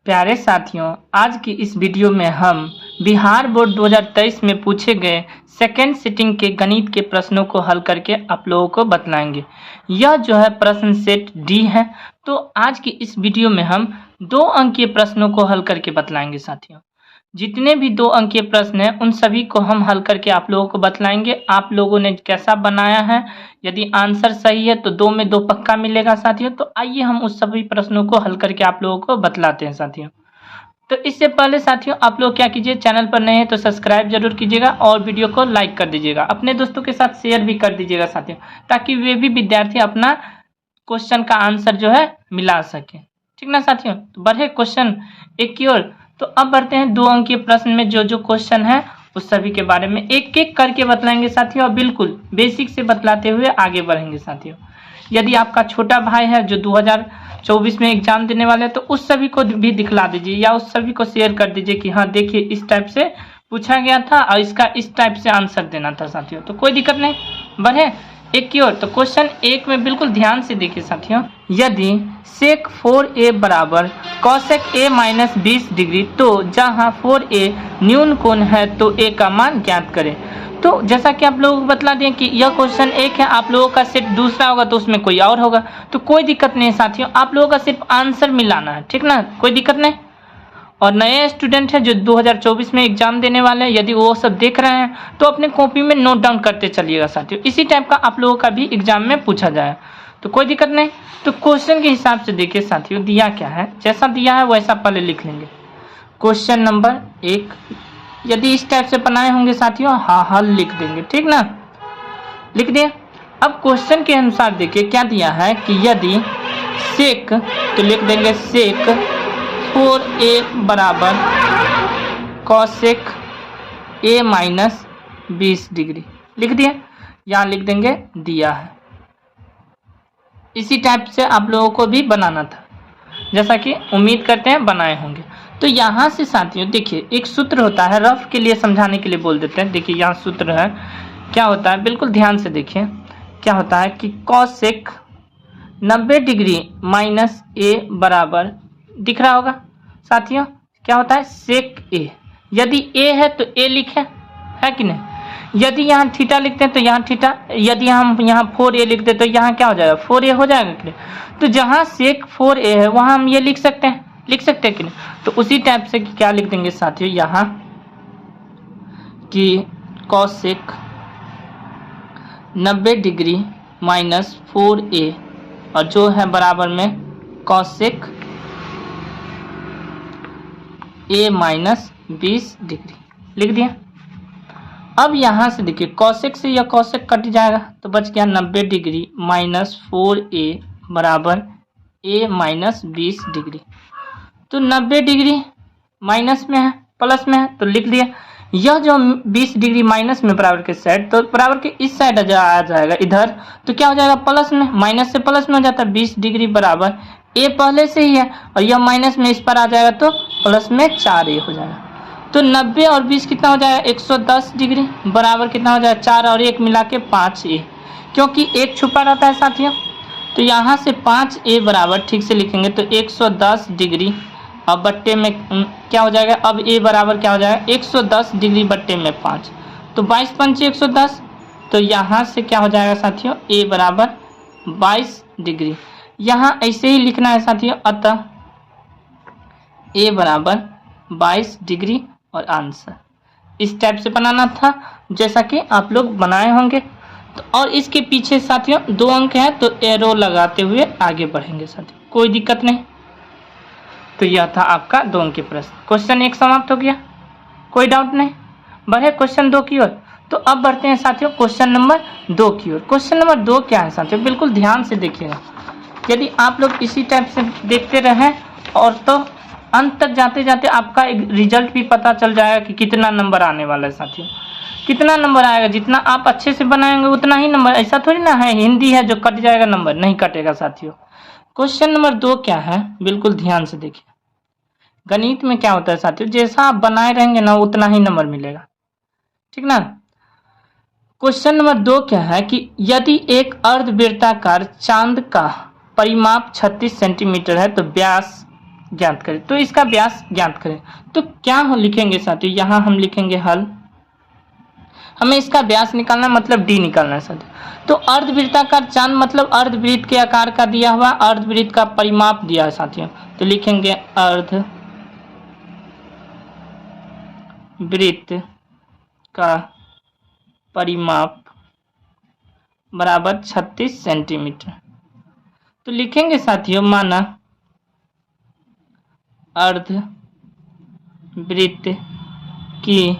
प्यारे साथियों, आज की इस वीडियो में हम बिहार बोर्ड 2023 में पूछे गए सेकेंड सिटिंग के गणित के प्रश्नों को हल करके आप लोगों को बतलाएंगे। यह जो है प्रश्न सेट डी है। तो आज की इस वीडियो में हम 2 अंकीय प्रश्नों को हल करके बतलाएंगे। साथियों, जितने भी 2 अंकीय प्रश्न हैं उन सभी को हम हल करके आप लोगों को बतलाएंगे। आप लोगों ने कैसा बनाया है, यदि आंसर सही है तो 2 में 2 पक्का मिलेगा। साथियों, तो आइए हम उस सभी प्रश्नों को हल करके आप लोगों को बतलाते हैं। साथियों, तो इससे पहले साथियों आप लोग क्या कीजिए, चैनल पर नए हैं तो सब्सक्राइब जरूर कीजिएगा और वीडियो को लाइक कर दीजिएगा, अपने दोस्तों के साथ शेयर भी कर दीजिएगा साथियों, ताकि वे भी विद्यार्थी अपना क्वेश्चन का आंसर जो है मिला सके। ठीक ना साथियों, तो बढ़े क्वेश्चन एक की ओर। तो अब बढ़ते हैं 2 अंकीय प्रश्न में जो जो क्वेश्चन है उस सभी के बारे में एक एक करके बतलाएंगे साथियों, और बिल्कुल बेसिक से बतलाते हुए आगे बढ़ेंगे साथियों। यदि आपका छोटा भाई है जो 2024 में एग्जाम देने वाले हैं तो उस सभी को भी दिखला दीजिए या उस सभी को शेयर कर दीजिए कि हाँ देखिए इस टाइप से पूछा गया था और इसका इस टाइप से आंसर देना था साथियों। तो कोई दिक्कत नहीं, बढ़े एक की ओर। तो क्वेश्चन 1 में बिल्कुल ध्यान से देखिए साथियों, यदि सेक 4a बराबर कॉसेक a माइनस 20 डिग्री तो जहां 4a न्यून कोण है तो a का मान ज्ञात करें। तो जैसा कि आप लोगों को बतला दें कि यह क्वेश्चन 1 है, आप लोगों का सेट दूसरा होगा तो उसमें कोई और होगा, तो कोई दिक्कत नहीं है साथियों, आप लोगों का सिर्फ आंसर मिलाना है। ठीक ना, कोई दिक्कत नहीं। और नए स्टूडेंट हैं जो 2024 में एग्जाम देने वाले हैं, यदि वो सब देख रहे हैं तो अपने कॉपी में नोट डाउन करते चलिएगा साथियों, इसी टाइप का आप लोगों का भी एग्जाम में पूछा जाए तो कोई दिक्कत नहीं। तो क्वेश्चन के हिसाब से देखिए साथियों, दिया क्या है, जैसा दिया है वैसा पहले लिख लेंगे। क्वेश्चन नंबर 1 यदि इस टाइप से बनाए होंगे साथियों, हाँ हल लिख देंगे। ठीक ना, लिख दिया। अब क्वेश्चन के अनुसार देखिए क्या दिया है कि यदि सेक, तो लिख देंगे सेक 4a बराबर कॉसेक a माइनस 20 डिग्री, लिख दिया। यहाँ लिख देंगे दिया है। इसी टाइप से आप लोगों को भी बनाना था, जैसा कि उम्मीद करते हैं बनाए होंगे। तो यहाँ से साथियों देखिए एक सूत्र होता है, रफ के लिए समझाने के लिए बोल देते हैं। देखिए यहाँ सूत्र है, क्या होता है बिल्कुल ध्यान से देखिए, क्या होता है कि कॉसेक 90 डिग्री माइनस a बराबर, दिख रहा होगा साथियों, क्या होता है सेक a। यदि a है तो a लिखे, है कि नहीं। यदि यहाँ थीटा लिखते हैं तो यहाँ थीटा, यदि हम यहाँ 4a लिखते हैं तो यहाँ क्या हो जाएगा 4a हो जाएगा कि नहीं। तो जहाँ सेक 4a है वहाँ हम ये लिख सकते हैं कि नहीं। तो उसी टाइप से क्या लिख देंगे साथियों यहाँ कि कॉसेक 90 डिग्री माइनस 4a और जो है बराबर में कॉसेक a माइनस 20 डिग्री, लिख दिया। अब यहाँ से देखिए कॉसेक से यह कॉसेक कट जाएगा तो बच गया 90 डिग्री माइनस 4a बराबर a माइनस 20 डिग्री। तो 90 डिग्री माइनस में है प्लस में है तो लिख दिया। यह जो 20 डिग्री माइनस में बराबर के साइड, तो बराबर के इस साइड आ जाएगा इधर, तो क्या हो जाएगा प्लस में, माइनस से प्लस में हो जाता है। 20 डिग्री बराबर a पहले से ही है और यह माइनस में इस पर आ जाएगा तो प्लस में 4a हो जाएगा। तो 90 और 20 कितना हो जाएगा 110 डिग्री बराबर कितना हो जाएगा 4 और 1 मिला के 5a, क्योंकि 1 छुपा रहता है साथियों। तो यहाँ से 5a बराबर ठीक से लिखेंगे तो 110 डिग्री, अब बट्टे में क्या हो जाएगा, अब a बराबर क्या हो जाएगा 110 डिग्री बट्टे में 5, तो 22 पंचे 110। तो यहाँ से क्या हो जाएगा साथियों a बराबर 22 डिग्री। यहाँ ऐसे ही लिखना है साथियों, अतः a बराबर 22 डिग्री और आंसर इस टाइप से बनाना था जैसा कि आप लोग बनाए होंगे। तो और इसके पीछे साथियों 2 अंक है तो एरो लगाते हुए आगे बढ़ेंगे साथियों, कोई दिक्कत नहीं। तो यह था आपका 2 अंकीय प्रश्न। क्वेश्चन 1 समाप्त हो गया, कोई डाउट नहीं। बढ़े क्वेश्चन 2 की ओर। तो अब बढ़ते हैं साथियों क्वेश्चन नंबर 2 की ओर। क्वेश्चन नंबर 2 क्या है साथियों, बिल्कुल ध्यान से देखिएगा। यदि आप लोग इसी टाइप से देखते रहें और तो अंत तक जाते जाते आपका एक रिजल्ट भी पता चल जाएगा कि कितना नंबर आने वाला है साथियों। कितना नंबर आएगा, जितना आप अच्छे से बनाएंगे उतना ही नंबर। ऐसा थोड़ी ना है हिंदी है जो कट जाएगा नंबर, नहीं कटेगा साथियों। क्वेश्चन नंबर 2 क्या है, बिल्कुल ध्यान से देखिए। गणित में क्या होता है साथियों, जैसा आप बनाए रहेंगे ना उतना ही नंबर मिलेगा। ठीक ना। क्वेश्चन नंबर 2 क्या है कि यदि एक अर्धवृत्ताकार चांद का परिमाप 36 सेंटीमीटर है तो व्यास ज्ञात करें। तो इसका व्यास ज्ञात करें। तो क्या हम लिखेंगे साथियों, यहाँ हम लिखेंगे हल। हमें इसका व्यास निकालना मतलब डी निकालना है साथियों। तो अर्धवृत्ताकार चांद मतलब अर्धवृत्त के आकार का दिया हुआ, अर्धवृत्त का परिमाप दिया है साथियों। तो लिखेंगे अर्धवृत्त का परिमाप बराबर 36 सेंटीमीटर। तो लिखेंगे साथियों माना अर्धवृत्त की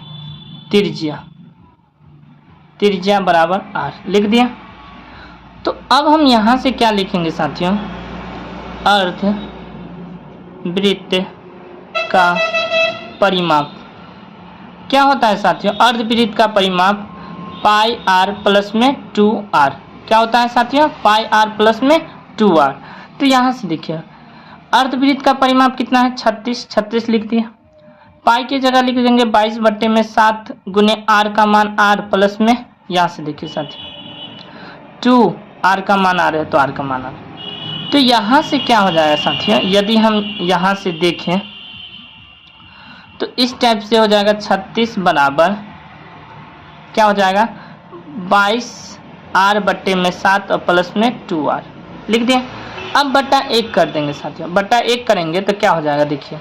त्रिज्या बराबर r लिख दिया। तो अब हम यहां से क्या लिखेंगे साथियों, अर्धवृत्त का परिमाप क्या होता है साथियों, अर्धवृत्त का परिमाप पाई r प्लस में 2r। क्या होता है साथियों, पाई r प्लस में 2r। तो यहां से देखिए अर्धवृत्त का परिमाप कितना है, 36 लिख दिया। पाई की जगह लिख देंगे 22/7 गुने r का मान r प्लस में, यहां से देखिए साथियों 2 r का मान r है तो r का मान r। तो यहां से क्या हो जाएगा साथियों, यदि हम यहां से देखें तो इस टाइप से हो जाएगा 36 बराबर क्या हो जाएगा 22r/7 और प्लस में 2r लिख दिए। अब बटा 1 कर देंगे साथियों, बटा 1 करेंगे तो क्या हो जाएगा देखिए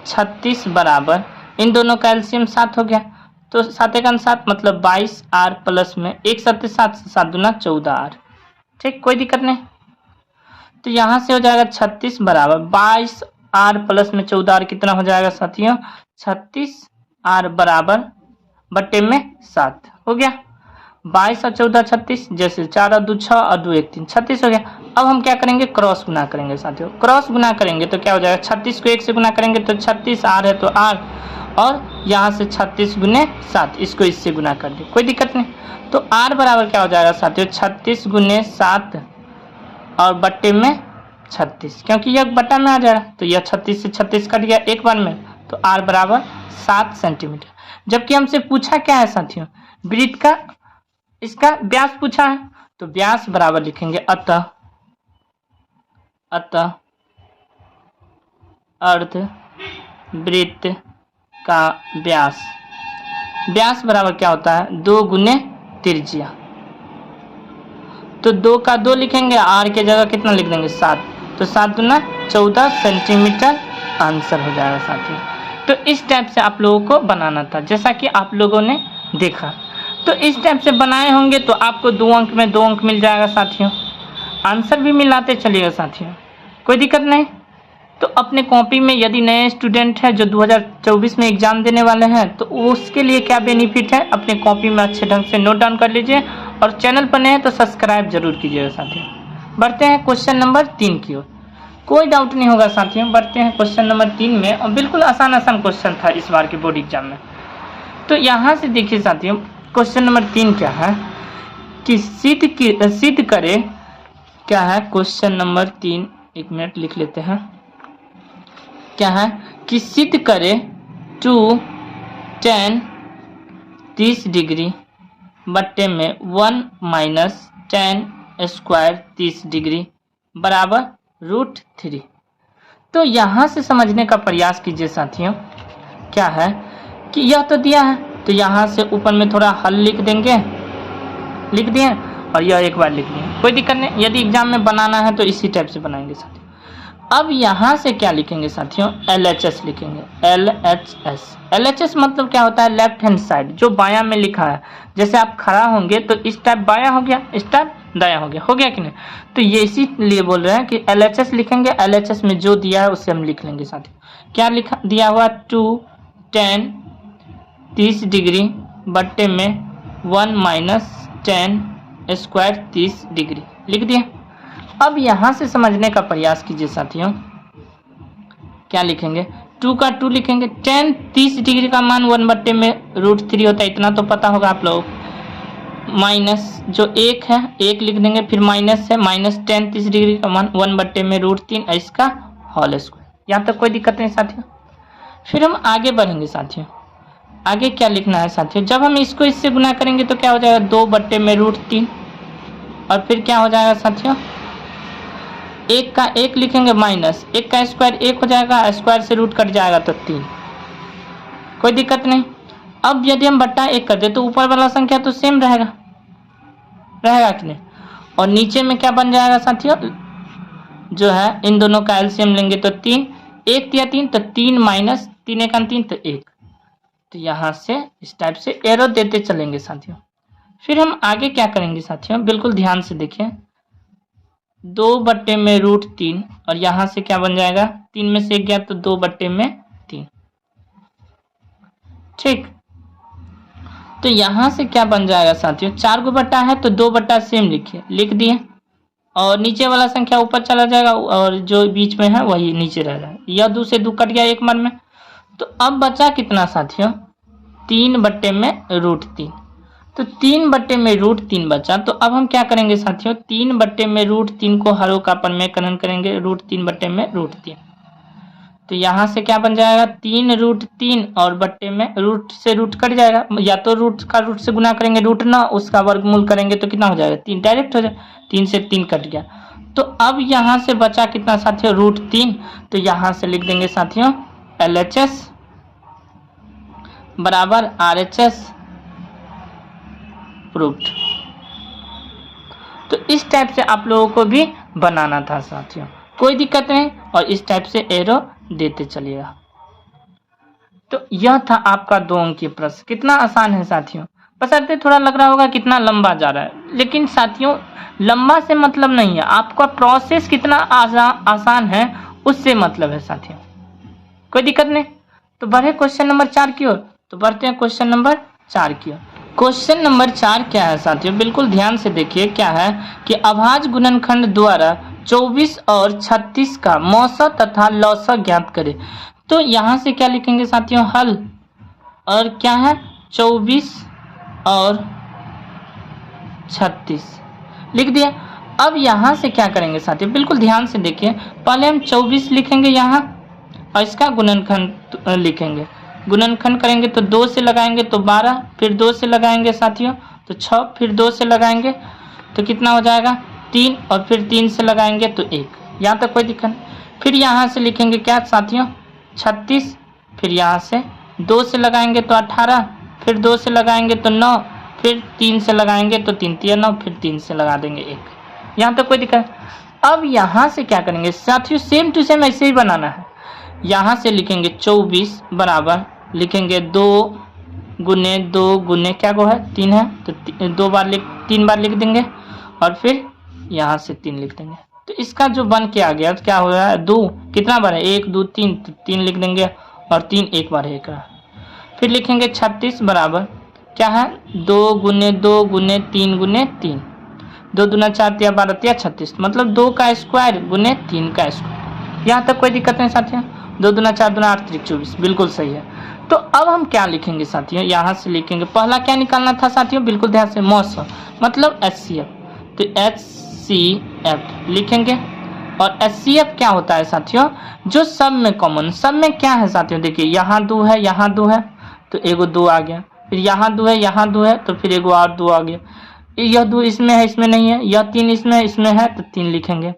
36 बराबर इन दोनों का एलसीएम 7 हो गया। तो 7 का 7 मतलब 22r प्लस में 1 7 7 7 दूना 14r। ठीक, कोई दिक्कत नहीं। तो यहाँ से हो जाएगा 36 बराबर 22r प्लस में 14r कितना हो जाएगा साथियों, 36r बराबर बट्टे में 7 हो गया। 22 और 14 36, जैसे 4 और 2 6 और 2 1 3 36 हो गया। अब हम क्या करेंगे, क्रॉस गुना करेंगे साथियों। क्रॉस गुना करेंगे तो क्या हो जाएगा, 36 को 1 से गुना करेंगे तो 36 r है तो r, और यहाँ से 36 गुने 7 इसको इससे गुना कर दे, कोई दिक्कत नहीं। तो r बराबर क्या हो जाएगा साथियों 36 गुने 7 और बट्टे में 36, क्योंकि यह बट्टा में आ जाएगा तो यह 36 से 36 कट गया एक बार में, तो r बराबर 7 सेंटीमीटर। जबकि हमसे पूछा क्या है साथियों, वृत्त का इसका व्यास पूछा है, तो व्यास बराबर लिखेंगे अतः अर्धवृत्त का व्यास बराबर क्या होता है 2 गुने त्रिज्या। तो 2 का 2 लिखेंगे, r के जगह कितना लिख देंगे 7, तो 7 दूना 14 सेंटीमीटर आंसर हो जाएगा साथियों। तो इस टाइप से आप लोगों को बनाना था, जैसा कि आप लोगों ने देखा। तो इस टाइप से बनाए होंगे तो आपको 2 अंक में 2 अंक मिल जाएगा साथियों, आंसर भी मिलाते चलिएगा साथियों, कोई दिक्कत नहीं। तो अपने कॉपी में यदि नए स्टूडेंट हैं जो 2024 में एग्जाम देने वाले हैं तो उसके लिए क्या बेनिफिट है, अपने कॉपी में अच्छे ढंग से नोट डाउन कर लीजिए, और चैनल पर नए हैं तो सब्सक्राइब जरूर कीजिएगा साथियों। बढ़ते हैं क्वेश्चन नंबर 3 की ओर। कोई डाउट नहीं होगा साथियों, बढ़ते हैं क्वेश्चन नंबर 3 में, और बिल्कुल आसान क्वेश्चन था इस बार के बोर्ड एग्जाम में। तो यहाँ से देखिए साथियों क्वेश्चन नंबर 3 क्या है कि सिद्ध करे, क्या है क्वेश्चन नंबर 3, 1 मिनट लिख लेते हैं। क्या है कि सिद्ध करे 2 tan 30 डिग्री बट्टे में 1 माइनस tan स्क्वायर 30 डिग्री बराबर √3। तो यहाँ से समझने का प्रयास कीजिए साथियों। क्या है कि यह तो दिया है, तो यहाँ से ऊपर में थोड़ा हल लिख देंगे, लिख दिए, और यह एक बार लिख दिए, कोई दिक्कत नहीं। यदि एग्जाम में बनाना है तो इसी टाइप से बनाएंगे साथियों। अब यहाँ से क्या लिखेंगे साथियों, LHS लिखेंगे, LHS मतलब क्या होता है, लेफ्ट हैंड साइड, जो बायां में लिखा है। जैसे आप खड़ा होंगे तो इस टाइप बायां हो गया, इस टाइप दायां हो गया कि नहीं। तो ये इसीलिए बोल रहे हैं कि LHS लिखेंगे, LHS में जो दिया है उससे हम लिख लेंगे साथियों। क्या लिखा दिया हुआ 2 tan 30 डिग्री बट्टे में 1 माइनस tan स्क्वायर 30 डिग्री लिख दिया। अब यहाँ से समझने का प्रयास कीजिए साथियों। क्या लिखेंगे, 2 का 2 लिखेंगे, tan 30 डिग्री का मान 1 बट्टे में √3 होता है, इतना तो पता होगा आप लोग। माइनस जो 1 है 1 लिख देंगे, फिर माइनस है, माइनस tan 30 डिग्री का मान 1 बट्टे में √3 इसका होल स्क्वायर। यहाँ तक कोई दिक्कत नहीं साथियों। फिर हम आगे बढ़ेंगे साथियों। आगे क्या लिखना है साथियों, जब हम इसको इससे गुना करेंगे तो क्या हो जाएगा 2 बट्टे में √3, और फिर क्या हो जाएगा साथियों एक का एक लिखेंगे माइनस एक का स्क्वायर एक हो जाएगा, स्क्वायर से रूट कट जाएगा तो 3, कोई दिक्कत नहीं। अब यदि हम बट्टा एक कर दे तो ऊपर वाला संख्या तो सेम रहेगा कि नहीं, और नीचे में क्या बन जाएगा साथियों, जो है इन दोनों का एलसीएम लेंगे तो 3, एक या 3 तो 3 माइनस 3 एक 3 तो 1। तो यहाँ से इस टाइप से एरो देते चलेंगे साथियों। फिर हम आगे क्या करेंगे साथियों, बिल्कुल ध्यान से देखिए, 2/√3 और यहाँ से क्या बन जाएगा, 3 में से 1 गया तो 2/3, ठीक। तो यहाँ से क्या बन जाएगा साथियों, 4 गो बट्टा है तो 2 बट्टा सेम लिख दिए, और नीचे वाला संख्या ऊपर चला जाएगा और जो बीच में है वही नीचे रह जाएगा। यह 2 से 2 कट गया एक बार में। तो अब बचा कितना साथियों, 3/√3। तो 3/√3 बचा। तो अब हम क्या करेंगे साथियों, 3/√3 को हर का परिमेयकरण करेंगे, √3/√3। तो यहाँ से क्या बन जाएगा, 3√3 और बट्टे में रूट से रूट कट जाएगा, या तो रूट का रूट से गुना करेंगे √9, उसका वर्गमूल करेंगे तो कितना हो जाएगा, 3 डायरेक्ट हो जाएगा, 3 से 3 कट गया। तो अब यहाँ से बचा कितना साथियों, √3। तो यहाँ से लिख देंगे साथियों LHS बराबर RHS प्रूव्ड। तो इस टाइप से आप लोगों को भी बनाना था साथियों, कोई दिक्कत नहीं, और इस टाइप से एरो देते चलिएगा। तो यह था आपका 2 अंकीय प्रश्न। कितना आसान है साथियों, बशर्ते थोड़ा लग रहा होगा कितना लंबा जा रहा है, लेकिन साथियों लंबा से मतलब नहीं है, आपका प्रोसेस कितना आसान है उससे मतलब है साथियों, कोई दिक्कत नहीं। तो बढ़े क्वेश्चन नंबर 4 की ओर। तो बढ़ते हैं क्वेश्चन नंबर 4 की ओर। क्वेश्चन नंबर 4 क्या है साथियों, बिल्कुल ध्यान से देखिए, क्या है कि अभाज्य गुणनखंड द्वारा 24 और 36 का मौसा तथा लौसा ज्ञात करें। तो यहाँ से क्या लिखेंगे साथियों, हल, और क्या है 24 और 36 लिख दिया। अब यहाँ से क्या करेंगे साथियों, बिल्कुल ध्यान से देखिए, पहले हम 24 लिखेंगे यहाँ और इसका गुणनखंड लिखेंगे, गुणनखंड करेंगे तो 2 से लगाएंगे तो 12, फिर 2 से लगाएंगे साथियों तो 6, फिर 2 से लगाएंगे तो कितना हो जाएगा 3, और फिर 3 से लगाएंगे तो 1, यहाँ तक कोई दिक्कत नहीं। फिर यहाँ से लिखेंगे क्या साथियों 36, फिर यहाँ से 2 से लगाएंगे तो 18, फिर 2 से लगाएंगे तो 9, फिर 3 से लगाएंगे तो 3 3 9, फिर 3 से लगा देंगे 1, यहाँ तक कोई दिक्कत। अब यहाँ से क्या करेंगे साथियों, सेम टू सेम ऐसे ही बनाना है। यहाँ से लिखेंगे 24 बराबर लिखेंगे 2 गुने 2 गुने क्या को है 3 है तो 3 बार लिख देंगे, और फिर यहाँ से 3 लिख देंगे। तो इसका जो बन के आ गया तो क्या हो रहा है, 2 कितना बार है 1 2 3, तो 3 लिख देंगे, और 3 एक बार है 1। फिर लिखेंगे 36 बराबर क्या है 2 गुने 2 गुने 3 गुने 3, 2 दूना 4 या 12 या 36, मतलब 2 का स्क्वायर गुने 3 का स्क्वायर। यहाँ तक कोई दिक्कत नहीं साथियों, 2 दूना 4 दूना 8 3 24, बिल्कुल सही है। तो अब हम क्या लिखेंगे साथियों, यहाँ से लिखेंगे पहला क्या निकालना था साथियों, बिल्कुल ध्यान से मौसा मतलब HCF, तो HCF लिखेंगे। और HCF क्या होता है साथियों, जो सब में कॉमन, सब में क्या है साथियों, देखिए यहाँ 2 है यहाँ 2 है तो एगो 2 आ गया, फिर यहाँ 2 है यहाँ 2 है तो फिर एगो और 2 आ गया, यह 2 इसमें है इसमें नहीं है, यह 3 इसमें है तो 3 लिखेंगे।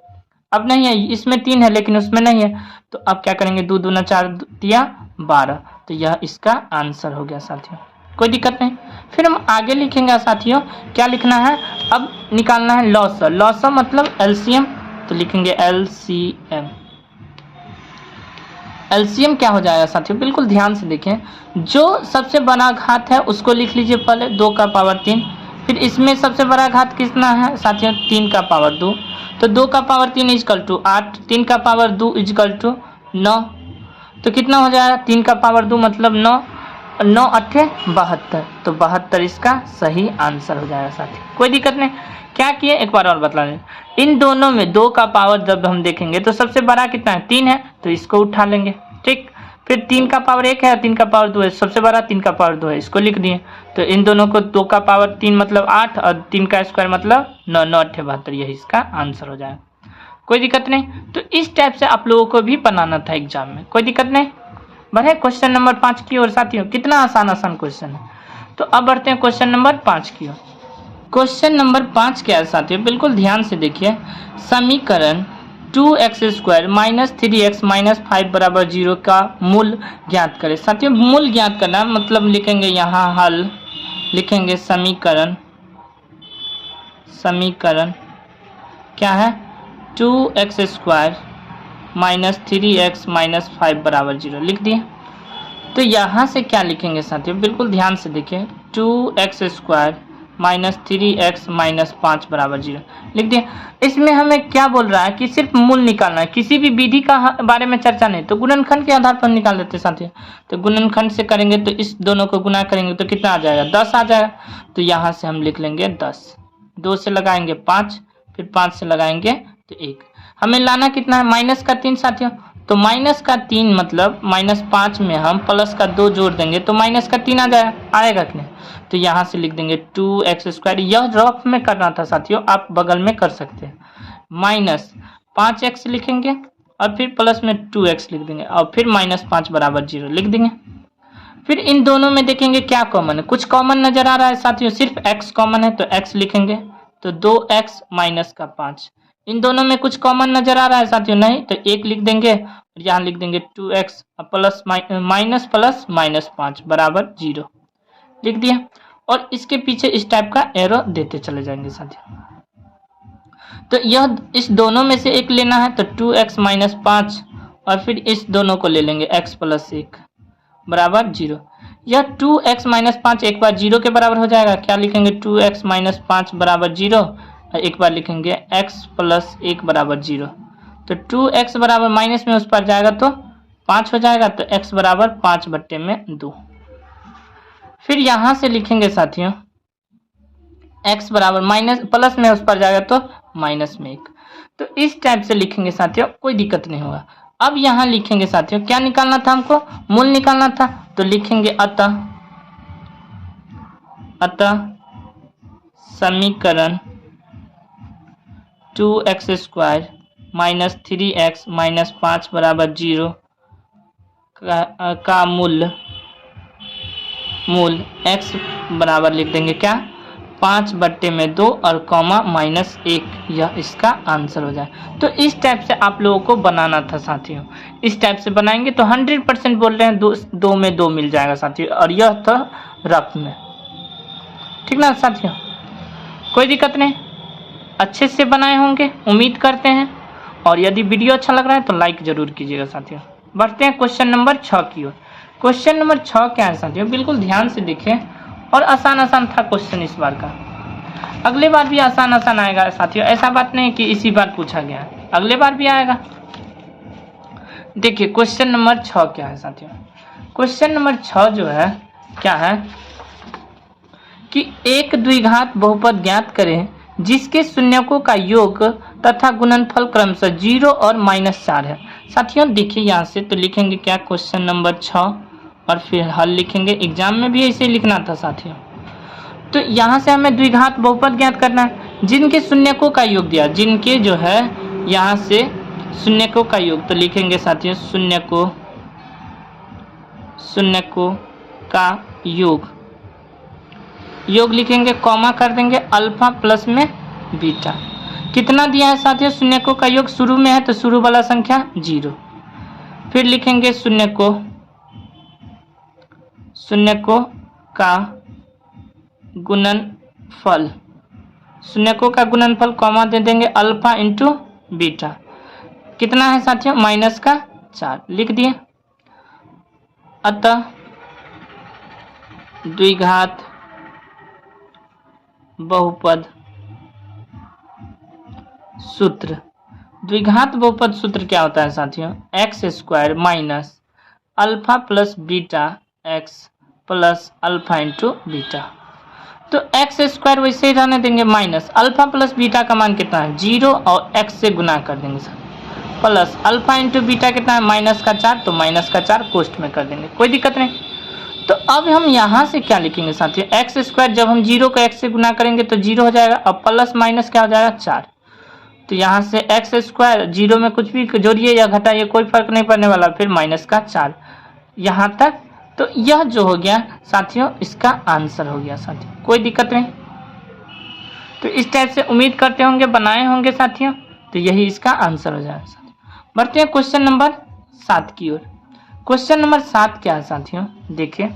अब नहीं है इसमें 3 है लेकिन उसमें नहीं है, तो अब क्या करेंगे 2 दूना 4 या 12, तो यह इसका आंसर हो गया साथियों, कोई दिक्कत नहीं। फिर हम आगे लिखेंगे साथियों, क्या लिखना है, अब निकालना है लौसा, लौसा मतलब LCM, तो लिखेंगे LCM। LCM क्या हो जाएगा साथियों, बिल्कुल ध्यान से देखें, जो सबसे बड़ा घात है उसको लिख लीजिए पहले 2 का पावर 3, फिर इसमें सबसे बड़ा घात कितना है साथियों 3 का पावर 2, तो 2 का पावर 3 इजकल टू 8, 3 का पावर 2 इजकल टू 9, तो कितना हो जाएगा 3 का पावर 2 मतलब 9, 9 8 72, तो 72 इसका सही आंसर हो जाएगा साथी, कोई दिक्कत नहीं। क्या किए एक बार और बता दें, इन दोनों में 2 का पावर जब हम देखेंगे तो सबसे बड़ा कितना है 3 है, तो इसको उठा लेंगे, ठीक। फिर 3 का पावर 1 है 3 का पावर 2 है, सबसे बड़ा 3 का पावर 2 है, इसको लिख दिए। तो इन दोनों को 2 का पावर 3 मतलब 8 और 3 का स्क्वायर मतलब 9, 9 8 72, यही इसका आंसर हो जाएगा, कोई दिक्कत नहीं। तो इस टाइप से आप लोगों को भी बनाना था एग्जाम में, कोई दिक्कत नहीं। बढ़े क्वेश्चन नंबर 5 की ओर साथियों, कितना आसान क्वेश्चन है। तो अब बढ़ते हैं क्वेश्चन नंबर 5 की ओर। क्वेश्चन नंबर 5 क्या है साथियों, बिल्कुल ध्यान से देखिए, समीकरण 2x² माइनस 3x माइनस 5 बराबर 0 का मूल ज्ञात करें। साथियों मूल ज्ञात करना मतलब लिखेंगे यहाँ हल, लिखेंगे समीकरण क्या है 2x² माइनस 3x माइनस 5 बराबर 0 लिख दिए। तो यहाँ से क्या लिखेंगे साथियों, बिल्कुल ध्यान से देखें, 2x² माइनस 3x माइनस 5 बराबर 0 लिख दिए। इसमें हमें क्या बोल रहा है कि सिर्फ मूल निकालना है, किसी भी विधि का बारे में चर्चा नहीं। तो गुणनखंड के आधार पर निकाल देते साथियों। तो गुणनखंड से करेंगे तो इस दोनों को गुना करेंगे तो कितना आ जाएगा, 10 आ जाएगा। तो यहाँ से हम लिख लेंगे 10, 2 से लगाएंगे 5, फिर 5 से लगाएंगे तो 1। हमें लाना कितना है, माइनस का 3 साथियों। तो माइनस का 3 मतलब माइनस 5 में हम प्लस का 2 जोड़ देंगे तो माइनस का 3 आ जाएगा, आएगा कि नहीं। तो यहाँ से लिख देंगे 2x²। यह रफ में करना था साथियों, आप बगल में कर सकते हैं। माइनस 5x लिखेंगे और फिर प्लस में 2x लिख देंगे और फिर माइनस 5 बराबर 0 लिख देंगे। फिर इन दोनों में देखेंगे क्या कॉमन है, कुछ कॉमन नजर आ रहा है साथियों, सिर्फ x कॉमन है तो x लिखेंगे। तो 2x माइनस का 5, इन दोनों में कुछ कॉमन नजर आ रहा है साथियों, नहीं तो 1 लिख देंगे और यहाँ लिख देंगे 2x plus minus plus minus 5 बराबर 0 लिख दिया। और इसके पीछे इस टाइप का एरो देते चले जाएंगे साथियों। तो यह इस दोनों में से एक लेना है तो 2x माइनस 5 और फिर इस दोनों को ले लेंगे x प्लस 1 बराबर 0। यह 2x माइनस 5 एक बार 0 के बराबर हो जाएगा, क्या लिखेंगे 2x माइनस 5 बराबर 0 और एक बार लिखेंगे x प्लस 1 बराबर 0। तो 2x बराबर माइनस में उस पर जाएगा तो 5 हो जाएगा, तो x बराबर 5/2। फिर यहाँ से लिखेंगे साथियों x बराबर माइनस प्लस में उस पर जाएगा तो माइनस में 1। तो इस टाइप से लिखेंगे साथियों, कोई दिक्कत नहीं होगा। अब यहाँ लिखेंगे साथियों क्या निकालना था, हमको मूल निकालना था। तो लिखेंगे अतः समीकरण 2x² माइनस 3x माइनस 5 बराबर 0 का मूल x बराबर लिख देंगे क्या 5/2 और कॉमा माइनस 1, यह इसका आंसर हो जाए। तो इस टाइप से आप लोगों को बनाना था साथियों। इस टाइप से बनाएंगे तो 100% बोल रहे हैं, 2 में 2 मिल जाएगा साथियों। और यह था रफ में, ठीक ना साथियों, कोई दिक्कत नहीं, अच्छे से बनाए होंगे उम्मीद करते हैं। और यदि वीडियो अच्छा लग रहा है तो लाइक जरूर कीजिएगा साथियों। बढ़ते हैं क्वेश्चन नंबर 6 की ओर। क्वेश्चन नंबर 6 क्या है साथियों, बिल्कुल ध्यान से देखें। और आसान था क्वेश्चन इस बार का, अगले बार भी आसान आएगा साथियों। ऐसा बात नहीं कि इसी बार पूछा गया है, अगले बार भी आएगा। देखिए क्वेश्चन नंबर 6 क्या है साथियों। क्वेश्चन नंबर 6 जो है क्या है कि एक द्विघात बहुपद ज्ञात करें जिसके शून्यकों का योग तथा गुणनफल क्रमशः 0 और -4 है। साथियों देखिए यहाँ से तो लिखेंगे क्या क्वेश्चन नंबर 6 और फिर हल लिखेंगे। एग्जाम में भी ऐसे लिखना था साथियों। तो यहाँ से हमें द्विघात बहुपद ज्ञात करना है जिनके शून्यकों का योग दिया, जिनके जो है यहाँ से शून्यकों का योग। तो लिखेंगे साथियों शून्यकों का योग लिखेंगे, कॉमा कर देंगे अल्फा प्लस में बीटा। कितना दिया है साथियों शून्यकों का योग, शुरू में है तो शुरू वाला संख्या 0। फिर लिखेंगे शून्यकों का गुणनफल, शून्यकों का गुणनफल कॉमा दे देंगे अल्फा इंटू बीटा। कितना है साथियों -4 लिख दिए। अतः द्विघात बहुपद सूत्र, द्विघात बहुपद सूत्र क्या होता है साथियों, x² minus alpha plus beta x plus alpha into beta. तो x² वैसे ही रहने देंगे, माइनस अल्फा प्लस बीटा का मान कितना है 0 और x से गुना कर देंगे sir, plus alpha into beta कितना है -4, तो -4 कोष्ठ में कर देंगे, कोई दिक्कत नहीं। तो अब हम यहाँ से क्या लिखेंगे साथियों, x² जब हम 0 को x से गुना करेंगे तो 0 हो जाएगा और प्लस माइनस क्या हो जाएगा 4। तो यहाँ से x² 0 में कुछ भी जोड़िए या घटाइए कोई फर्क नहीं पड़ने वाला, फिर -4 यहाँ तक। तो यह जो हो गया साथियों इसका आंसर हो गया साथियों, कोई दिक्कत नहीं। तो इस टाइप से उम्मीद करते होंगे बनाए होंगे साथियों। तो यही इसका आंसर हो जाएगा साथियों। बढ़ते हैं क्वेश्चन नंबर 7 की ओर। क्वेश्चन नंबर 7 क्या है साथियों, देखिए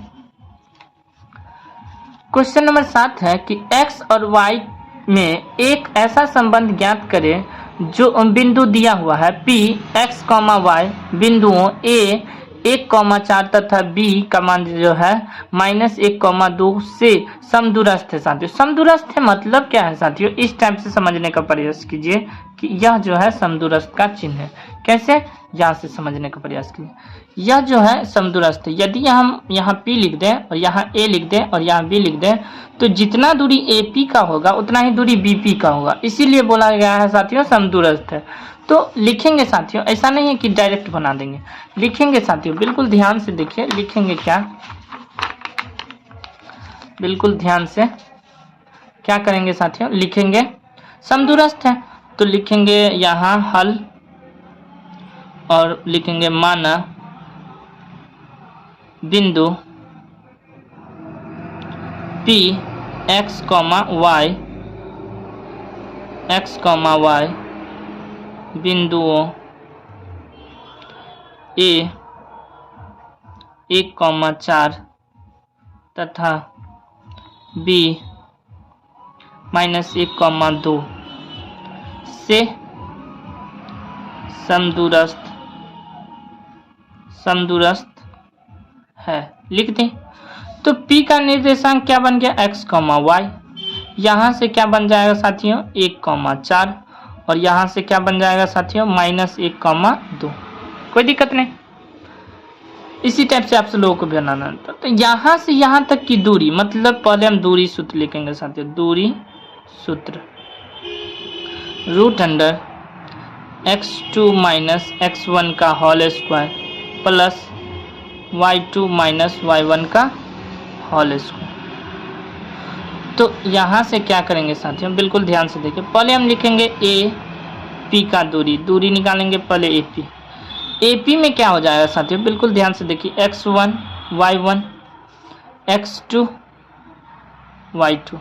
क्वेश्चन नंबर 7 है कि x और y में एक ऐसा संबंध ज्ञात करें जो बिंदु दिया हुआ है p x, y बिंदुओं a 1,4 तथा b का मान जो है -1,2 से समदूरस्थ है साथियों। समदूरस्थ है मतलब क्या है साथियों, इस टाइप से समझने का प्रयास कीजिए कि यह जो है समदूरस्थ का चिन्ह है। कैसे, यहाँ से समझने का प्रयास कीजिए। यह जो है समदूरस्थ है, यदि हम यहाँ p लिख दें और यहाँ a लिख दें और यहाँ b लिख दें तो जितना दूरी AP का होगा उतना ही दूरी BP का होगा, इसीलिए बोला गया है साथियों समदूरस्थ है। तो लिखेंगे साथियों, ऐसा नहीं है कि डायरेक्ट बना देंगे, लिखेंगे साथियों, बिल्कुल ध्यान से देखिए लिखेंगे क्या, बिल्कुल ध्यान से क्या करेंगे साथियों, लिखेंगे समदूरस्थ है तो लिखेंगे यहाँ हल और लिखेंगे माना बिंदु P x, y बिंदुओं A 1,4 तथा B -1,2 से समदूरस्थ है। लिख दें तो P का निर्देशांक क्या बन गया, x, y। यहाँ से क्या बन जाएगा साथियों 1,4 और यहाँ से क्या बन जाएगा साथियों -1,2। कोई दिक्कत नहीं, इसी टाइप से आप लोगों को बनाना था। तो यहाँ से यहाँ तक की दूरी, मतलब पहले हम दूरी सूत्र लिखेंगे साथियों, दूरी सूत्र √अंडर x2 - x1 का whole square plus y2 - y1 का होल स्क्वायर। तो यहाँ से क्या करेंगे साथियों, बिल्कुल ध्यान से देखिए, पहले हम लिखेंगे AP का दूरी निकालेंगे पहले AP में क्या हो जाएगा साथियों, बिल्कुल ध्यान से देखिए x1 y1 x2 y2।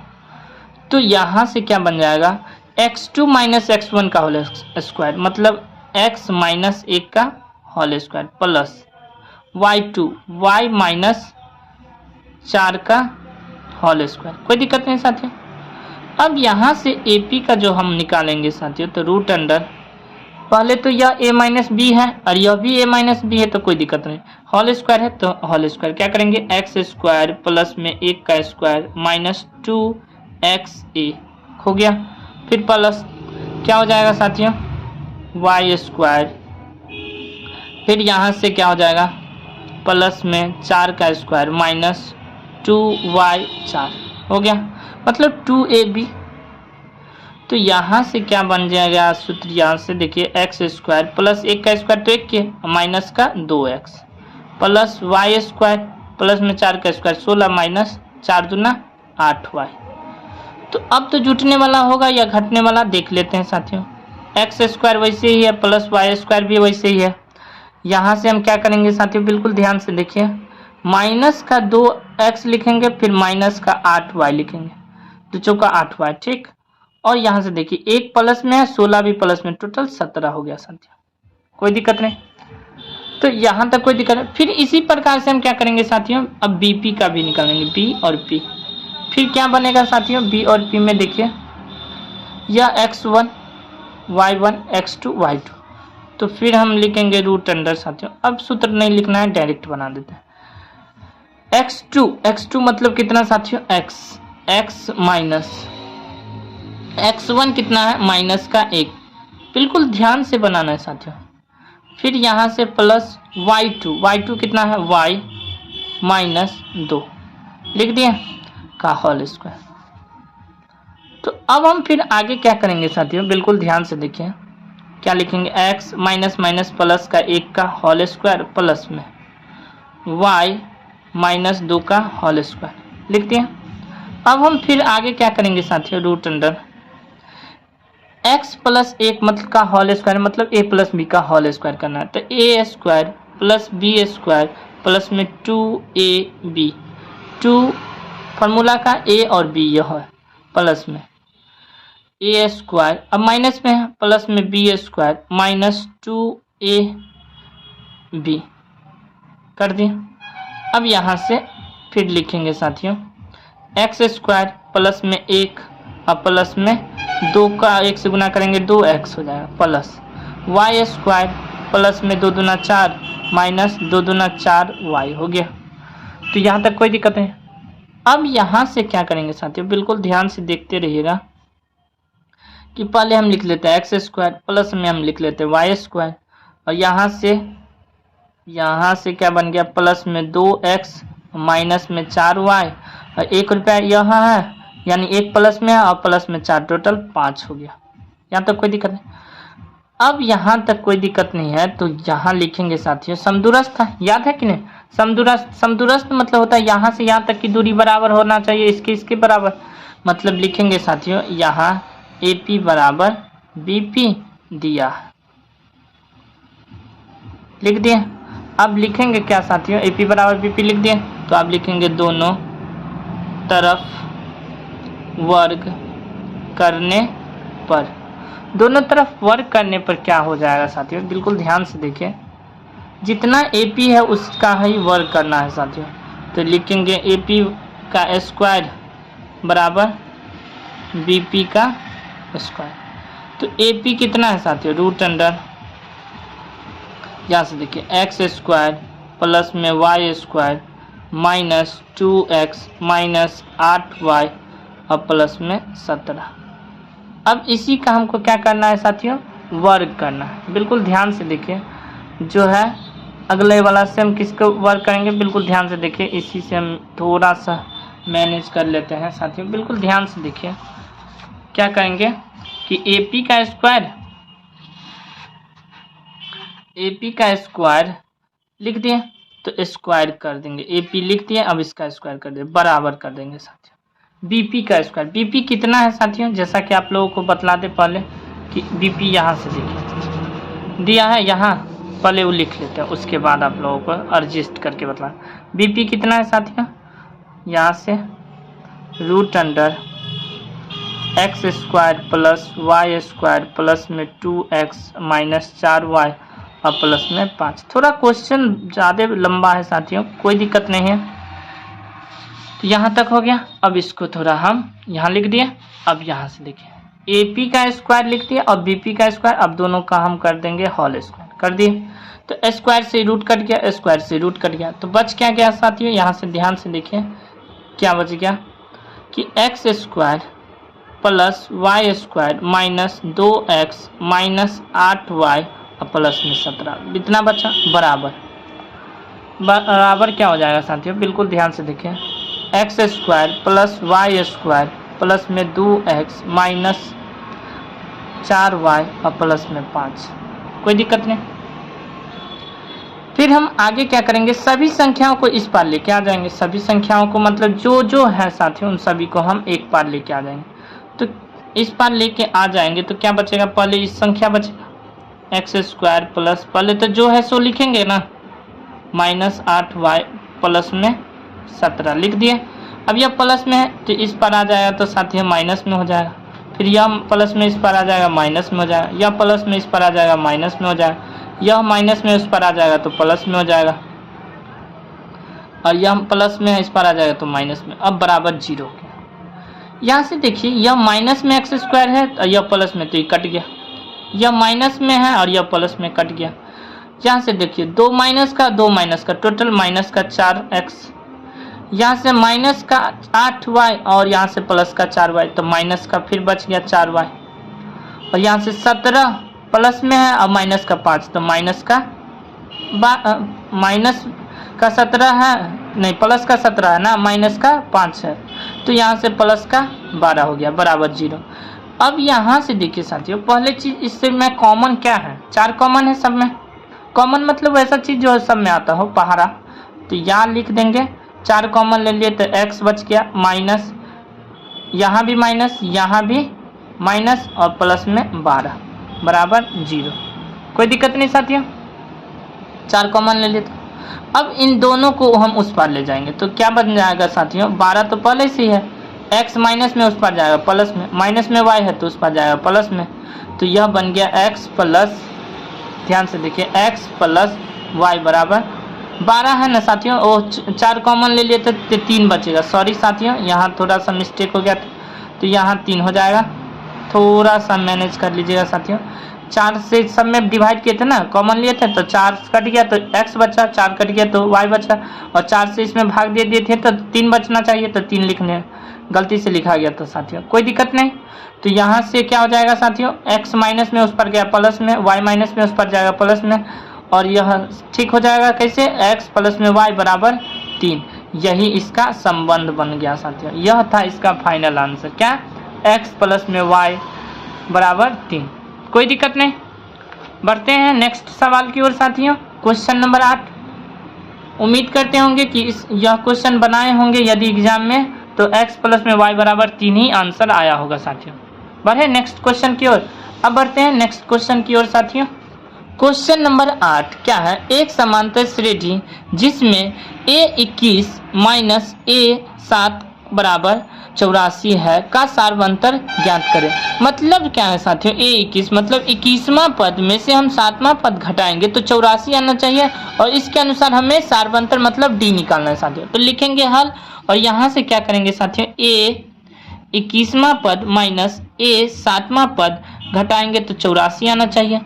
तो यहाँ से क्या बन जाएगा x2 - x1 का होल स्क्वायर मतलब x - 1 का whole square plus y2 y -4 का होल स्क्वायर। कोई दिक्कत नहीं साथियों। अब यहाँ से AP का जो हम निकालेंगे साथियों तो √अंडर, पहले तो यह a - b है और यह भी a - b है तो कोई दिक्कत नहीं, होल स्क्वायर है तो होल स्क्वायर क्या करेंगे x² प्लस में 1 का स्क्वायर -2xa हो गया, फिर प्लस क्या हो जाएगा साथियों y², फिर यहाँ से क्या हो जाएगा प्लस में 4 का स्क्वायर -2y4 हो गया, मतलब 2ab। तो यहाँ से क्या बन जाएगा सूत्र, यहाँ से देखिए x² प्लस 1 का स्क्वायर तो 1 के माइनस का 2x प्लस y² प्लस में 4 का स्क्वायर 16 -4 दूना 8y। तो अब तो जुटने वाला होगा या घटने वाला देख लेते हैं साथियों। x² वैसे ही है प्लस y² भी वैसे ही है। यहाँ से हम क्या करेंगे साथियों, बिल्कुल ध्यान से देखिए, माइनस का 2x लिखेंगे फिर माइनस का 8y लिखेंगे, 2 चौका 8y, ठीक। और यहाँ से देखिए 1 प्लस में है 16 भी प्लस में, टोटल 17 हो गया साथियों, कोई दिक्कत नहीं। तो यहाँ तक कोई दिक्कत नहीं। फिर इसी प्रकार से हम क्या करेंगे साथियों, अब BP का भी निकालेंगे, B और P। फिर क्या बनेगा साथियों B और P में देखिए यह x1 y1 x2 y2, तो फिर हम लिखेंगे √अंडर साथियों। अब सूत्र नहीं लिखना है, डायरेक्ट बना देते हैं। x2 मतलब कितना साथियों x माइनस x1 कितना है माइनस का 1, बिल्कुल ध्यान से बनाना है साथियों। फिर यहाँ से प्लस y2 कितना है y -2 लिख दिए का होल स्क्वायर। तो अब हम फिर आगे क्या करेंगे साथियों, बिल्कुल ध्यान से देखिए, क्या लिखेंगे x माइनस प्लस का 1 का होल स्क्वायर प्लस में y -2 का होल स्क्वायर लिख दिया। अब हम फिर आगे क्या करेंगे साथियों, √अंडर x प्लस 1 मतलब का होल स्क्वायर मतलब a प्लस b का होल स्क्वायर करना है, तो a² प्लस b² प्लस में 2ab, 2 फार्मूला का a और b यह है प्लस में ए स्क्वायर, अब माइनस में है, प्लस में बी स्क्वायर माइनस 2ab कर दिए। अब यहाँ से फिर लिखेंगे साथियों एक्स स्क्वायर प्लस में 1 और प्लस में 2 का 1 से गुना करेंगे 2x हो जाएगा, प्लस वाई स्क्वायर प्लस में 2 दूना 4 माइनस 2 दूना 4y हो गया। तो यहाँ तक कोई दिक्कत नहीं। अब यहाँ से क्या करेंगे साथियों, बिल्कुल ध्यान से देखते रहिएगा कि पहले हम लिख लेते हैं एक्स स्क्वायर प्लस में हम लिख लेते हैं वाई स्क्वायर, और यहाँ से क्या बन गया, प्लस में 2x माइनस में 4y और 1 रुपया यहाँ है, यानी 1 प्लस में है और प्लस में 4, टोटल 5 हो गया। यहाँ तक कोई दिक्कत नहीं। अब यहाँ तक कोई दिक्कत नहीं है तो यहाँ लिखेंगे साथियों समदूरस्थ था, याद है कि नहीं, समदूरस्थ मतलब होता है यहाँ से यहाँ तक की दूरी बराबर होना चाहिए इसके बराबर, मतलब लिखेंगे साथियों यहाँ AP बराबर BP दिया, लिख दिए। अब लिखेंगे क्या साथियों, AP बराबर BP लिख दिए, तो आप लिखेंगे दोनों तरफ वर्ग करने पर, दोनों तरफ वर्ग करने पर क्या हो जाएगा साथियों, बिल्कुल ध्यान से देखें, जितना AP है उसका ही वर्ग करना है साथियों। तो लिखेंगे AP का स्क्वायर बराबर BP का स्क्वायर। तो AP कितना है साथियों, रूट अंडर, यहाँ से देखिए एक्स स्क्वायर प्लस में y square minus 2x minus 8y और प्लस में 17। अब इसी का हमको क्या करना है साथियों, वर्ग करना है। बिल्कुल ध्यान से देखिए, जो है अगले वाला से हम किसको वर्ग करेंगे, बिल्कुल ध्यान से देखिए, इसी से हम थोड़ा सा मैनेज कर लेते हैं साथियों। बिल्कुल ध्यान से देखिए क्या करेंगे कि AP का स्क्वायर लिख दिए, तो स्क्वायर कर देंगे, AP लिख दिए, अब इसका स्क्वायर कर देंगे, बराबर कर देंगे साथियों BP का स्क्वायर। BP कितना है साथियों, जैसा कि आप लोगों को बतला दे पहले कि BP यहाँ से देखिए दिया है, यहाँ पहले वो लिख लेते हैं, उसके बाद आप लोगों को एडजस्ट करके बतला। BP कितना है साथियों, यहाँ से root under x square plus y square plus में 2x माइनस 4y और प्लस में 5। थोड़ा क्वेश्चन ज़्यादा लंबा है साथियों, कोई दिक्कत नहीं है। तो यहाँ तक हो गया। अब इसको थोड़ा हम यहाँ लिख दिए। अब यहाँ से देखिए AP का स्क्वायर लिख दिया और BP का स्क्वायर, अब दोनों का हम कर देंगे होल स्क्वायर कर दिए। तो स्क्वायर से रूट कट गया, स्क्वायर से रूट कट गया, तो बच क्या गया साथियों, यहाँ से ध्यान से देखिए क्या बच गया कि x square plus y square minus 2x minus 8y और प्लस में 17, इतना बचा, बराबर क्या हो जाएगा साथियों, बिल्कुल ध्यान से देखिए x square plus y square plus में 2x माइनस 4y और प्लस में 5, कोई दिक्कत नहीं। फिर हम आगे क्या करेंगे, सभी संख्याओं को इस पार लेके आ जाएंगे, सभी संख्याओं को मतलब जो है साथियों उन सभी को हम एक पार लेके आ जाएंगे। तो इस पार लेके आ जाएंगे तो क्या बचेगा, पहले इस संख्या बचेगा एक्स स्क्वायर प्लस, पहले तो जो है सो लिखेंगे ना, माइनस 8y प्लस में 17 लिख दिए। अब यह प्लस में है तो इस पर आ जाएगा तो साथियों माइनस में हो जाएगा, फिर यह प्लस में इस पर आ जाएगा माइनस में हो जाएगा, यह प्लस में इस पर आ जाएगा माइनस में हो जाएगा, यह माइनस में इस पर आ जाएगा तो प्लस में हो जाएगा, और यह प्लस में इस पर आ जाएगा तो माइनस में। अब बराबर 0 हो गया। यहाँ से देखिए यह माइनस में एक्स स्क्वायर है और यह प्लस में, तो ये कट गया, यह माइनस में है और यह प्लस में कट गया। यहाँ से देखिए 2 माइनस का टोटल माइनस का 4x, यहाँ से माइनस का 8y और यहाँ से प्लस का 4y, तो माइनस का फिर बच गया 4y, और यहाँ से 17 प्लस में है और माइनस का 5, तो माइनस का 17 है, नहीं प्लस का 17 है ना, माइनस का 5 है, तो यहाँ से प्लस का 12 हो गया, बराबर 0। अब यहाँ से देखिए साथियों पहले चीज़ इससे में कॉमन क्या है, 4 कॉमन है सब में, कॉमन मतलब वैसा चीज़ जो सब में आता हो पहाड़ा, तो यहाँ लिख देंगे 4 कॉमन ले लिए तो x बच गया माइनस, यहाँ भी माइनस, यहाँ भी माइनस और प्लस में 12 बराबर 0, कोई दिक्कत नहीं साथियों, 4 कॉमन ले लिए। अब इन दोनों को हम उस पार ले जाएंगे तो क्या बन जाएगा साथियों, 12 तो पहले से ही है x माइनस में उस पर जाएगा प्लस में, माइनस में y है तो उस पर जाएगा प्लस में, तो यह बन गया x प्लस, ध्यान से देखिए x प्लस y बराबर 12 है ना साथियों। वो 4 कॉमन ले लिए तो 3 बचेगा, सॉरी साथियों यहाँ थोड़ा सा मिस्टेक हो गया था, तो यहाँ 3 हो जाएगा, थोड़ा सा मैनेज कर लीजिएगा साथियों। 4 से सब में डिवाइड किए थे ना, कॉमन लिए थे तो 4 कट गया तो x बचा, 4 कट गया तो y बचा, और 4 से इसमें भाग दे दिए थे तो 3 बचना चाहिए, तो 3 लिखने गलती से लिखा गया तो साथियों कोई दिक्कत नहीं। तो यहाँ से क्या हो जाएगा साथियों, x माइनस में उस पर गया प्लस में, y माइनस में उस पर जाएगा प्लस में, और यह ठीक हो जाएगा कैसे, x प्लस में y बराबर 3। यही इसका संबंध बन गया साथियों, यह था इसका फाइनल आंसर, क्या, x प्लस में y बराबर 3। कोई दिक्कत नहीं, बढ़ते हैं नेक्स्ट सवाल की ओर साथियों। क्वेश्चन नंबर 8, उम्मीद करते होंगे कि यह क्वेश्चन बनाए होंगे यदि एग्जाम में, तो x प्लस में y बराबर 3 ही आंसर आया होगा साथियों। बढ़े नेक्स्ट क्वेश्चन की ओर। अब बढ़ते हैं नेक्स्ट क्वेश्चन की ओर साथियों। क्वेश्चन नंबर 8 क्या है, एक समांतर श्रेणी जिसमें a21 माइनस a7 बराबर 84 है का सार्वंतर ज्ञात करें। मतलब क्या है साथियों, a21 मतलब 21वां पद में से हम 7वां पद घटाएंगे तो 84 आना चाहिए, और इसके अनुसार हमें सार्वंतर मतलब d निकालना है साथियों। तो लिखेंगे हल, और यहाँ से क्या करेंगे साथियों, a 21वां पद माइनस a 7वां पद घटाएंगे तो 84 आना चाहिए।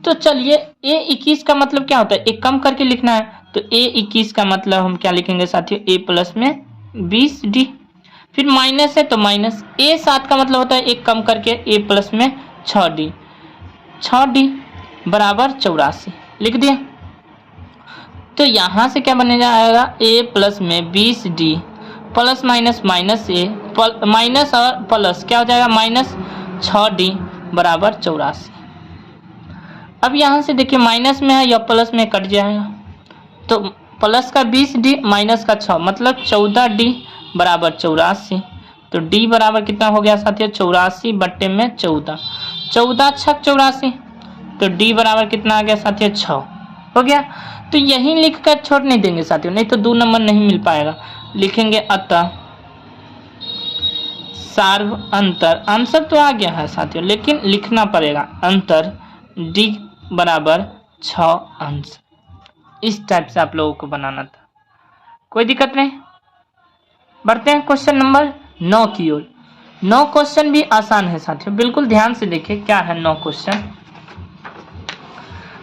तो चलिए a21 का मतलब क्या होता है, एक कम करके लिखना है, तो a21 का मतलब हम क्या लिखेंगे साथियों, a प्लस में 20d, फिर माइनस है तो माइनस, a7 का मतलब होता है एक कम करके a प्लस में 6d बराबर 84 लिख दिया। तो यहाँ से क्या बने जाएगा, a प्लस में 20d plus minus minus a, minus और प्लस क्या हो जाएगा, माइनस 6d बराबर 84। अब यहाँ से देखिए माइनस में है या प्लस में कट जाएगा, तो प्लस का 20d माइनस का 6 मतलब 14d बराबर 84। तो d बराबर कितना हो गया साथियों, 84 बट्टे में 14, 14 छक 84, तो d बराबर कितना आ गया साथियों, 6 हो गया। तो यही लिख कर छोड़ नहीं देंगे साथियों, नहीं तो 2 नंबर नहीं मिल पाएगा। लिखेंगे अतः सार्वअंतर, आंसर तो आ गया है साथियों लेकिन लिखना पड़ेगा, अंतर d बराबर 6 अंश। इस टाइप से आप लोगों को बनाना था, कोई दिक्कत नहीं। बढ़ते हैं क्वेश्चन नंबर 9 की ओर। 9 क्वेश्चन भी आसान है साथियों, बिल्कुल ध्यान से देखिए क्या है 9 क्वेश्चन।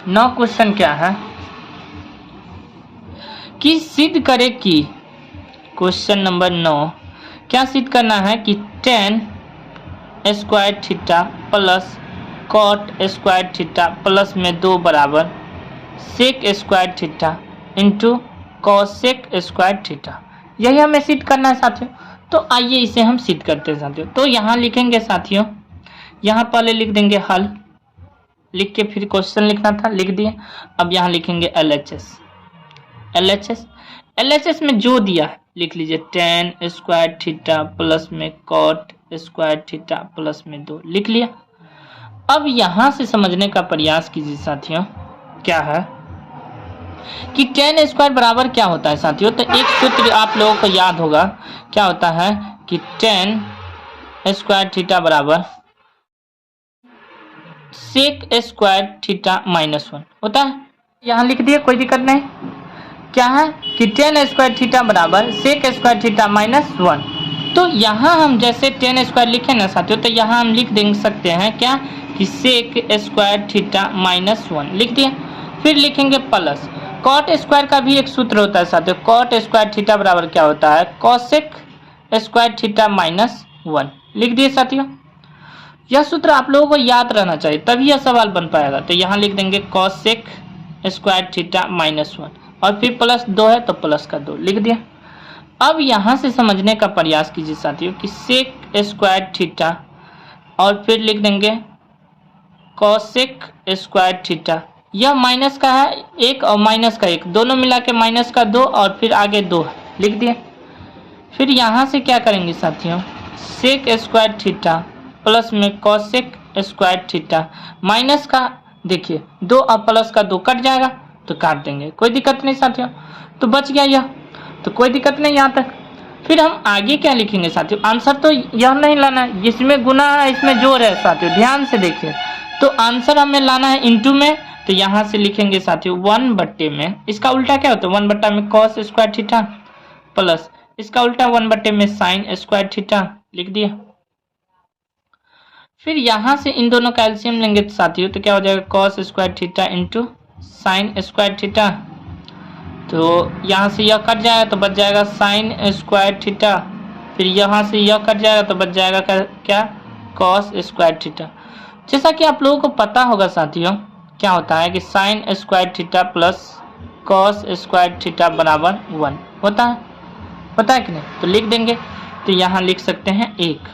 9 क्वेश्चन क्या है कि सिद्ध करे कि, क्वेश्चन नंबर 9 क्या सिद्ध करना है कि tan square theta plus cot square theta plus में 2 बराबर sec square theta into cosec square theta, यही हमें सिद्ध करना है साथियों। तो आइए इसे हम सिद्ध करते हैं साथियों। तो यहाँ लिखेंगे साथियों, यहाँ पहले लिख देंगे हल, लिख के फिर क्वेश्चन लिखना था, लिख दिए। अब यहाँ लिखेंगे LHS में जो दिया है लिख लीजिए, tan स्क्वायर थीटा प्लस में कॉट स्क्वायर थीटा प्लस में 2 लिख लिया। अब यहाँ से समझने का प्रयास कीजिए साथियों, क्या है कि tan स्क्वायर बराबर क्या होता है साथियों। तो एक सूत्र आप लोगों को याद होगा, क्या होता है कि tan स्क्वायर थीटा बराबर सेक स्क्वायर थीटा माइनस 1 होता है। यहाँ लिख दिए, कोई दिक्कत नहीं। क्या है कि tan स्क्वायर थीटा बराबर सेक स्क्वायर थीटा माइनस 1। तो यहाँ हम जैसे tan स्क्वायर लिखे ना साथियों, तो यहाँ हम लिख दे सकते हैं क्या कि सेक स्क्वायर थीटा माइनस 1 लिख दिए। फिर लिखेंगे प्लस कॉट स्क्वायर का भी एक सूत्र होता है साथियों, कॉट स्क्वायर थीटा बराबर क्या होता है, कॉसेक स्क्वायर थीटा माइनस 1 लिख दिए साथियों। यह सूत्र आप लोगों को याद रहना चाहिए, तभी यह सवाल बन पाएगा। तो यहाँ लिख देंगे कॉसेक स्क्वायर थीटा माइनस 1, और फिर प्लस 2 है तो प्लस का 2 लिख दिया। अब यहाँ से समझने का प्रयास कीजिए साथियों कि सेक स्क्वायर थीटा, और फिर लिख देंगे कॉसेक स्क्वायर थीटा, यह माइनस का है 1 और माइनस का 1 दोनों मिला के माइनस का 2, और फिर आगे 2 लिख दिए। फिर यहाँ से क्या करेंगे साथियों, सेक स्क्वायर थीटा प्लस में कॉसेक स्क्वायर थीटा माइनस का, देखिए 2 और प्लस का 2 कट जाएगा तो काट देंगे, कोई दिक्कत नहीं साथियों। तो बच गया यह, तो कोई दिक्कत नहीं यहाँ तक। फिर हम आगे क्या लिखेंगे साथियों, आंसर तो यह नहीं लाना है, इसमें गुना है इसमें जोड़ है साथियों, ध्यान से देखिए। तो आंसर हमें लाना है इंटू में, तो यहाँ से लिखेंगे साथियों 1/, में इसका उल्टा क्या होता है 1/, में cos स्क्वायर थीटा प्लस इसका उल्टा 1/, में sin स्क्वायर थीटा, लिख दिया। फिर यहाँ से इन दोनों का एलसीएम लेंगे साथियों, तो क्या हो जाएगा cos square theta into sine square theta. तो यहाँ से यह कट जाएगा तो बच जाएगा साइन स्क्वायर थीटा, फिर यहाँ से यह कट जाएगा तो बच जाएगा क्या cos स्क्वायर थीटा। जैसा कि आप लोगों को पता होगा साथियों, क्या होता है कि sine square theta plus cos square theta बराबर 1 होता है, पता है कि नहीं। तो लिख देंगे, तो यहाँ लिख सकते हैं 1,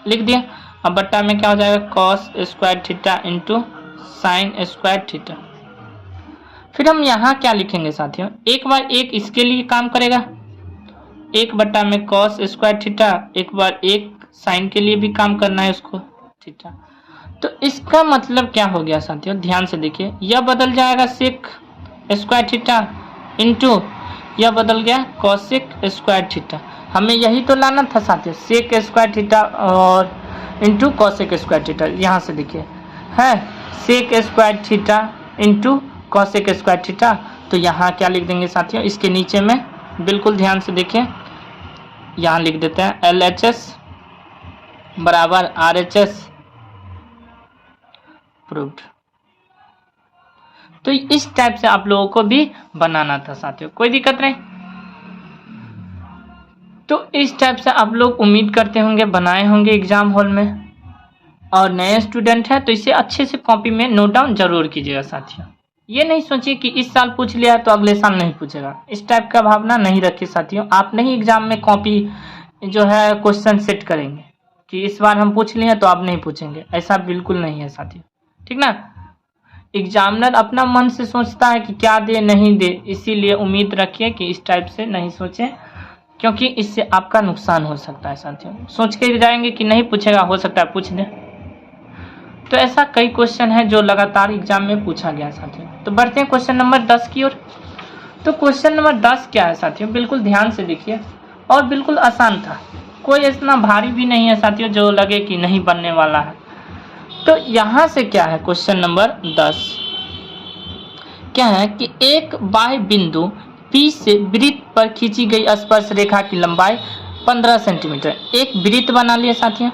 लिख दिया। अब बट्टा में क्या हो जाएगा cos square theta into sine square theta. फिर हम यहाँ क्या लिखेंगे साथियों, 1/1 इसके लिए काम करेगा, 1/, में cos स्क्वायर थीटा, 1/1 साइन के लिए भी काम करना है उसको थीटा। तो इसका मतलब क्या हो गया साथियों, ध्यान से देखिए, यह बदल जाएगा सेक स्क्वायर थीटा इंटू यह बदल गया कॉसेक स्क्वायर थीटा। हमें यही तो लाना था साथियों, सेक स्क्वायर थीटा और इंटू कॉसेक स्क्वायर थीटा। यहाँ से देखिए है sec square theta into cosec square theta. तो यहाँ क्या लिख देंगे साथियों, इसके नीचे में बिल्कुल ध्यान से देखिए, यहाँ लिख देते हैं LHS बराबर RHS प्रूव्ड। तो इस टाइप से आप लोगों को भी बनाना था साथियों, कोई दिक्कत नहीं। तो इस टाइप से आप लोग उम्मीद करते होंगे बनाए होंगे एग्जाम हॉल में, और नए स्टूडेंट है तो इसे अच्छे से कॉपी में नोट डाउन जरूर कीजिएगा साथियों। ये नहीं सोचिए कि इस साल पूछ लिया तो अगले साल नहीं पूछेगा, इस टाइप का भावना नहीं रखिए साथियों। आप नहीं एग्जाम में कॉपी जो है क्वेश्चन सेट करेंगे कि इस बार हम पूछ लिए तो आप नहीं पूछेंगे, ऐसा बिल्कुल नहीं है साथियों, ठीक ना। एग्जामिनर अपना मन से सोचता है कि क्या दे नहीं दे, इसीलिए उम्मीद रखिए कि इस टाइप से नहीं सोचें, क्योंकि इससे आपका नुकसान हो सकता है साथियों। सोच के जाएंगे कि नहीं पूछेगा, हो सकता है पूछ दे। तो ऐसा कई क्वेश्चन है जो लगातार एग्जाम में पूछा गया साथियों। तो बढ़ते हैं क्वेश्चन नंबर 10 की ओर। तो क्वेश्चन नंबर 10 क्या है साथियों, बिल्कुल ध्यान से देखिए, और बिल्कुल आसान था, कोई इतना भारी भी नहीं है साथियों जो लगे कि नहीं बनने वाला है। तो यहाँ से क्या है क्वेश्चन नंबर 10 क्या है कि एक बाह्य बिंदु P से वृत्त पर खींची गई स्पर्श रेखा की लंबाई 15 सेंटीमीटर। एक वृत्त बना लिया साथियों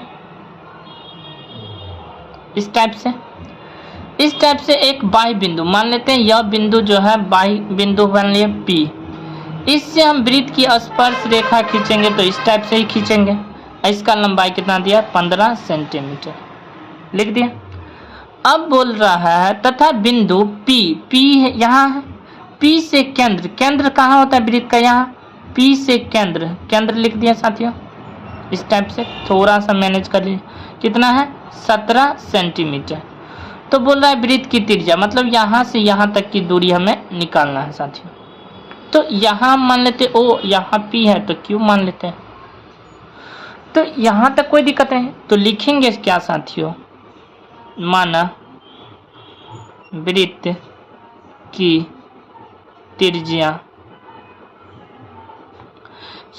इस टाइप से एक बाह्य बिंदु मान लेते हैं, यह बिंदु जो है बाह्य बिंदु बन लिया P, इससे हम वृत्त की स्पर्श रेखा खींचेंगे तो इस टाइप से ही खींचेंगे। इसका लंबाई कितना दिया 15 सेंटीमीटर, लिख दिया। अब बोल रहा है तथा बिंदु P यहाँ है, P से केंद्र कहाँ होता है वृत्त का, यहाँ P से केंद्र लिख दिया साथियों इस टाइप से, थोड़ा सा मैनेज कर लीजिए, कितना है 17 सेंटीमीटर। तो बोल रहा है वृत्त की त्रिज्या, मतलब यहाँ से यहाँ तक की दूरी हमें निकालना है साथियों। तो यहाँ मान लेते O, यहाँ P है तो Q मान लेते हैं। तो यहाँ तक कोई दिक्कत नहीं, तो लिखेंगे क्या साथियों, माना वृत्त की त्रिज्या,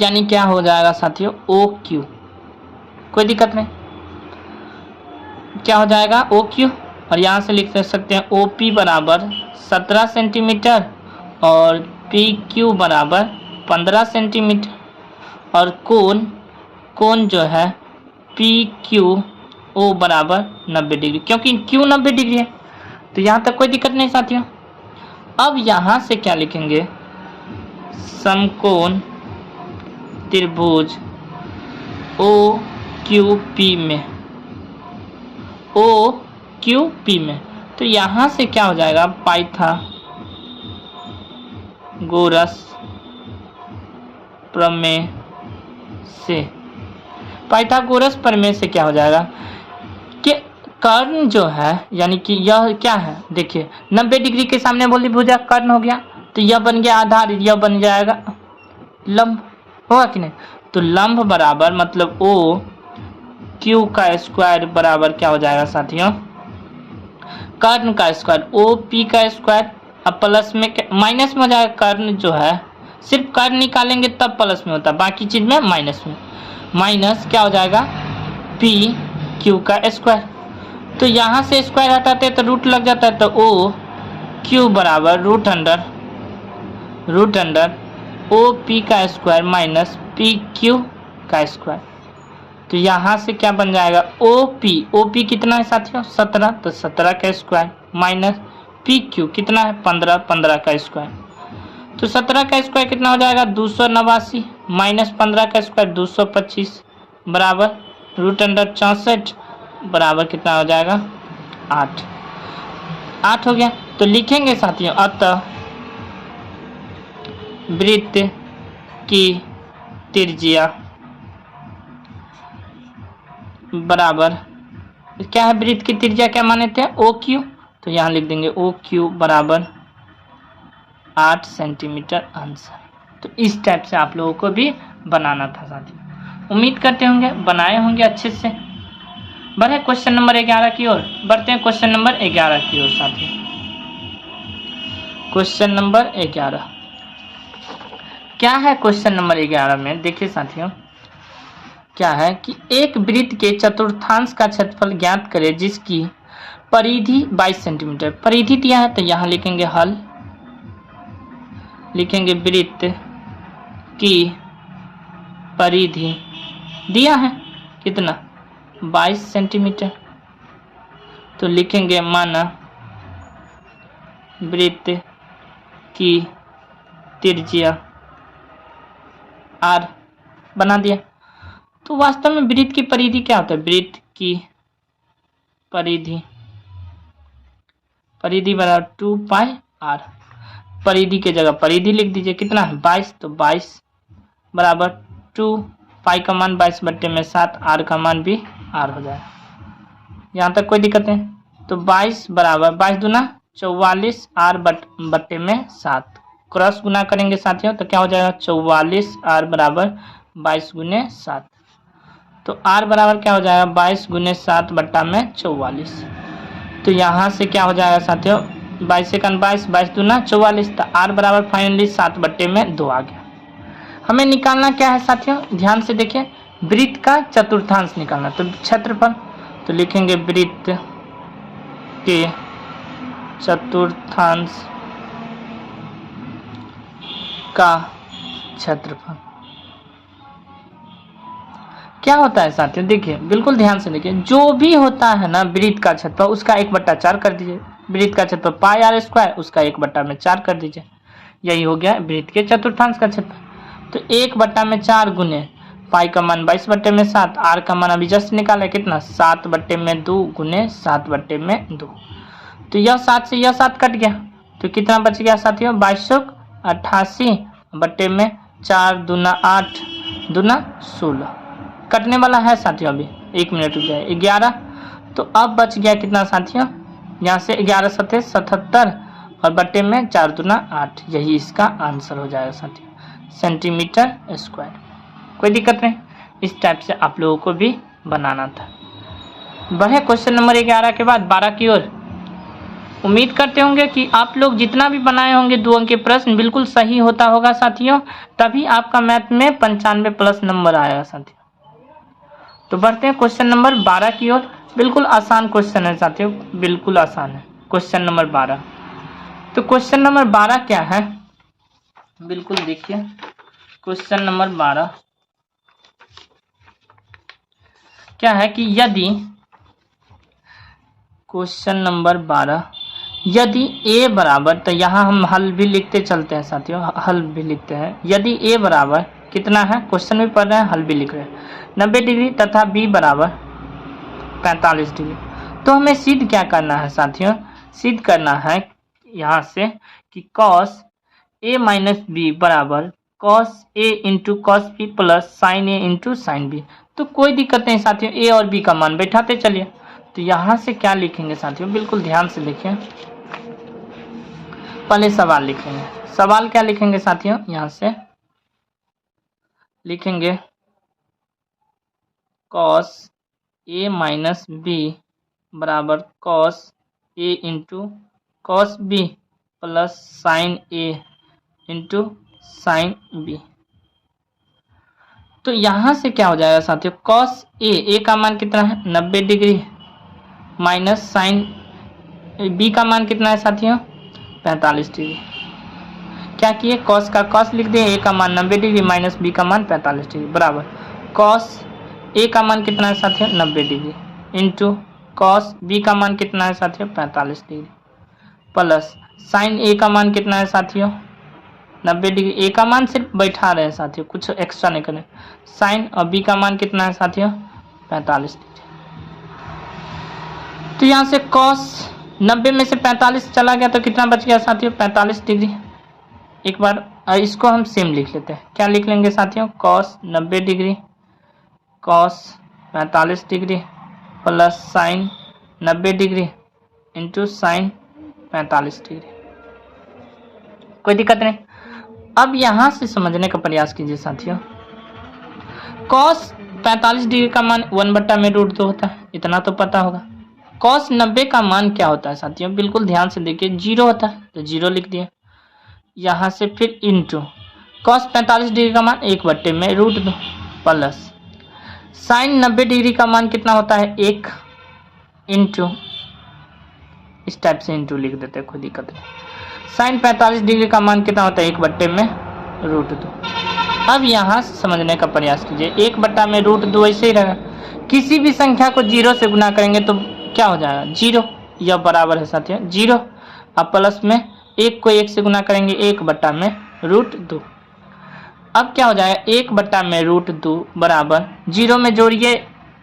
यानी क्या हो जाएगा साथियों OQ, कोई दिक्कत नहीं, क्या हो जाएगा OQ। और यहाँ से लिख सकते हैं OP बराबर 17 सेंटीमीटर और PQ बराबर 15 सेंटीमीटर, और कोण जो है PQO बराबर 90 डिग्री, क्योंकि Q 90 डिग्री है। तो यहाँ तक कोई दिक्कत नहीं साथियों। अब यहाँ से क्या लिखेंगे, समकोण त्रिभुज OQP में, तो यहाँ से क्या हो जाएगा पाइथागोरस प्रमेय से क्या हो जाएगा कि कर्ण जो है, यानी कि यह क्या है देखिए 90 डिग्री के सामने बोली भुजा कर्ण हो गया, तो यह बन गया आधार, यह बन जाएगा लंब, होगा कि नहीं। तो लंब बराबर मतलब OQ का स्क्वायर बराबर क्या हो जाएगा साथियों कर्ण का स्क्वायर OP का स्क्वायर, अब प्लस में माइनस में हो जाएगा कर्ण जो है सिर्फ कर निकालेंगे तब प्लस में होता है, बाकी चीज में माइनस में। माइनस क्या हो जाएगा पी क्यू का स्क्वायर। तो यहाँ से स्क्वायर हटाते हैं तो रूट लग जाता है, तो ओ क्यू बराबर रूट अंडर ओ पी का स्क्वायर माइनस पी क्यू का स्क्वायर। तो यहाँ से क्या बन जाएगा ओ पी कितना है साथियों 17, तो 17 का स्क्वायर माइनस पी क्यू कितना है 15 का स्क्वायर। तो 17 का स्क्वायर कितना हो जाएगा 289 माइनस 15 का स्क्वायर 225 बराबर रूट अंडर 64 बराबर कितना हो जाएगा 8 हो गया। तो लिखेंगे साथियों अतः वृत्त की त्रिज्या बराबर क्या है, वृत्त की त्रिज्या क्या माने थे ओ क्यू, तो यहाँ लिख देंगे ओ क्यू बराबर 8 सेंटीमीटर आंसर। तो इस टाइप से आप लोगों को भी बनाना था साथियों। उम्मीद करते होंगे बनाए होंगे अच्छे से। बढ़े क्वेश्चन नंबर 11 की ओर, बढ़ते हैं क्वेश्चन नंबर 11 की ओर साथियों। क्वेश्चन नंबर 11 क्या है, क्वेश्चन नंबर 11 में देखिए साथियों क्या है कि एक वृत्त के चतुर्थांश का क्षेत्रफल ज्ञात करें जिसकी परिधि 22 सेंटीमीटर। परिधि दिया है तो यहाँ लिखेंगे हल, लिखेंगे वृत्त की परिधि दिया है कितना 22 सेंटीमीटर। तो लिखेंगे माना वृत्त की त्रिज्या r बना दिया। तो वास्तव में वृत्त की परिधि क्या होता है, वृत्त की परिधि बराबर 2 पाई r। परिधि के जगह परिधि लिख दीजिए कितना है 22, तो 22 बराबर 2 पाई का मान 22 बट्टे में 7, r का मान भी r हो जाएगा। यहाँ तक कोई दिक्कत नहीं। तो 22 बराबर 22 दूना 44 r बट्टे में 7, क्रॉस गुना करेंगे साथियों तो क्या हो जाएगा 44 r बराबर 22 गुने 7। तो r बराबर क्या हो जाएगा 22 गुने 7 बट्टा में 44। तो यहाँ से क्या हो जाएगा साथियों 22 से 22 दूना 44, तो r बराबर फाइनली 7 बट्टे में 2 आ गया। हमें निकालना क्या है साथियों, ध्यान से देखिए वृत्त का चतुर्थांश निकालना, तो क्षेत्रफल। तो लिखेंगे वृत्त के चतुर्थांश का क्षेत्रफल क्या होता है साथियों, देखिए बिल्कुल ध्यान से देखिए, जो भी होता है ना वृत्त का क्षेत्रफल उसका 1/4 कर दीजिए। वृत्त का क्षेत्रफल पाई r स्क्वायर, उसका 1/4 कर दीजिए। यही हो गया वृत्त के चतुर्थांश का क्षेत्रफल। तो 1/4 गुने पाई का मान 22 बट्टे में 7, r का मान अभी जस्ट निकाला कितना 7 बट्टे में 2 गुने 7 बट्टे में 2। तो यह 7 से यह 7 कट गया, तो कितना बच गया साथियों 2288 बट्टे में 4 दूना 8 दूना 16 कटने वाला है साथियों, अभी 1 मिनट रुक जाए 11। तो अब बच गया कितना साथियों, यहाँ से 11 7 77 और बट्टे में 4 दूना 8, यही इसका आंसर हो जाएगा साथियों सेंटीमीटर स्क्वायर। कोई दिक्कत नहीं, इस टाइप से आप लोगों को भी बनाना था। बढ़े क्वेश्चन नंबर 11 के बाद 12 की ओर। उम्मीद करते होंगे कि आप लोग जितना भी बनाए होंगे 2 अंक के प्रश्न बिल्कुल सही होता होगा साथियों, तभी आपका मैथ में 95+ नंबर आएगा साथियों। तो बढ़ते हैं क्वेश्चन नंबर 12 की ओर। बिल्कुल आसान क्वेश्चन है साथियों, बिल्कुल आसान है क्वेश्चन नंबर 12। तो क्वेश्चन नंबर 12 क्या है, बिल्कुल देखिए क्वेश्चन नंबर 12 क्या है कि यदि क्वेश्चन नंबर 12 यदि a बराबर, तो यहाँ हम हल भी लिखते चलते हैं साथियों, हल भी लिखते हैं। यदि a बराबर कितना है, क्वेश्चन भी पढ़ रहे हैं हल भी लिख रहे हैं 90 डिग्री तथा b बराबर 45 डिग्री, तो हमें सिद्ध क्या करना है साथियों, सिद्ध करना है यहाँ से कि cos a माइनस b बराबर cos a इंटू cos b plus sin a into sin b। तो कोई दिक्कत नहीं साथियों, a और b का मान बैठाते चलिए। तो यहाँ से क्या लिखेंगे साथियों, बिल्कुल ध्यान से लिखें, पहले सवाल लिखेंगे। सवाल क्या लिखेंगे साथियों, यहाँ से लिखेंगे cos a माइनस b बराबर cos a इंटू cos b plus sin a इंटू साइन बी। तो यहाँ से क्या हो जाएगा साथियों, कॉस ए का मान कितना है 90 डिग्री माइनस साइन बी का मान कितना है साथियों 45 डिग्री। क्या किए, कॉस का कॉस लिख दिए, ए का मान 90 डिग्री माइनस बी का मान 45 डिग्री बराबर कॉस ए का मान कितना है साथियों 90 डिग्री इंटू कॉस बी का मान कितना है साथियों 45 डिग्री प्लस साइन ए का मान कितना है साथियों 90 डिग्री। ए का मान सिर्फ बैठा रहे हैं साथियों, कुछ एक्स्ट्रा नहीं करें। साइन और बी का मान कितना है साथियों 45 डिग्री। तो यहाँ से कॉस 90 में से 45 चला गया तो कितना बच गया साथियों 45 डिग्री। एक बार इसको हम सेम लिख लेते हैं, क्या लिख लेंगे साथियों, cos 90 degree cos 45 degree plus sign 90 degree into sine 45 degree. कोई दिक्कत नहीं। अब यहां से समझने का प्रयास कीजिए साथियों, कॉस 45 डिग्री का मान 1/√2 होता है, इतना तो पता होगा। कॉस 90 का मान क्या होता है साथियों, बिल्कुल ध्यान से देखिए 0 होता है, तो 0 लिख दिए। यहाँ से फिर इंटू कॉस 45 डिग्री का मान 1/√2 प्लस साइन 90 डिग्री का मान कितना होता है 1 इंटू, इस टाइप से इंटू लिख देते हैं, कोई दिक्कत नहीं। साइन 45 डिग्री का मान कितना होता है 1/√2। अब यहाँ से समझने का प्रयास कीजिए, 1/√2 ऐसे ही रहेगा। किसी भी संख्या को 0 से गुना करेंगे तो क्या हो जाएगा 0, यह बराबर है साथियों 0। अब प्लस में 1 को 1 से गुना करेंगे 1/√2। अब क्या हो जाएगा 1/√2 बराबर 0 में जोड़िए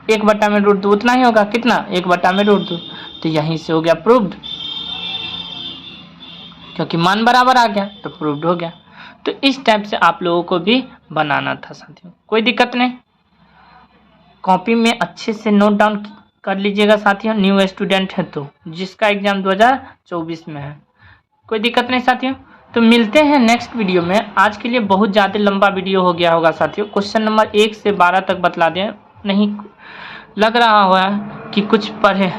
1/√2 उतना ही होगा, कितना 1/√2। तो यहीं से हो गया प्रूव्ड, क्योंकि मान बराबर आ गया तो प्रूव्ड हो गया। तो इस टाइप से आप लोगों को भी बनाना था साथियों, कोई दिक्कत नहीं। कॉपी में अच्छे से नोट डाउन कर लीजिएगा साथियों, न्यू स्टूडेंट है तो, जिसका एग्जाम 2024 में है, कोई दिक्कत नहीं साथियों। तो मिलते हैं नेक्स्ट वीडियो में। आज के लिए बहुत ज़्यादा लंबा वीडियो हो गया होगा साथियों, क्वेश्चन नंबर 1 से 12 तक बतला दें, नहीं लग रहा हुआ कि कुछ पढ़े।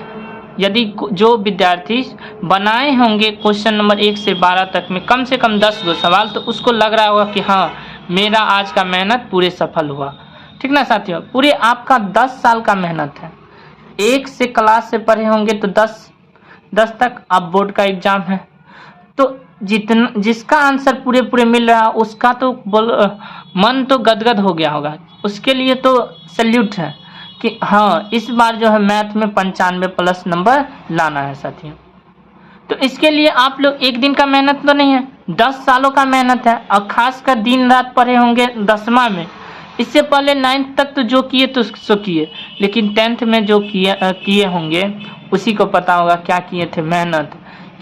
यदि जो विद्यार्थी बनाए होंगे क्वेश्चन नंबर 1 से 12 तक में कम से कम 10 गो सवाल, तो उसको लग रहा होगा कि हाँ मेरा आज का मेहनत पूरे सफल हुआ, ठीक ना साथियों। पूरे आपका 10 साल का मेहनत है, 1 से क्लास से पढ़े होंगे तो 10 तक अब बोर्ड का एग्जाम है, तो जिसका आंसर पूरे मिल रहा उसका तो मन तो गदगद हो गया होगा, उसके लिए तो सैल्यूट है कि हाँ इस बार जो है मैथ में 95+ नंबर लाना है साथियों। तो इसके लिए आप लोग एक दिन का मेहनत तो नहीं है, 10 सालों का मेहनत है, और खासकर दिन रात पढ़े होंगे 10वां में। इससे पहले 9th तक तो जो किए तो सो किए, लेकिन 10th में जो किए होंगे उसी को पता होगा क्या किए थे मेहनत,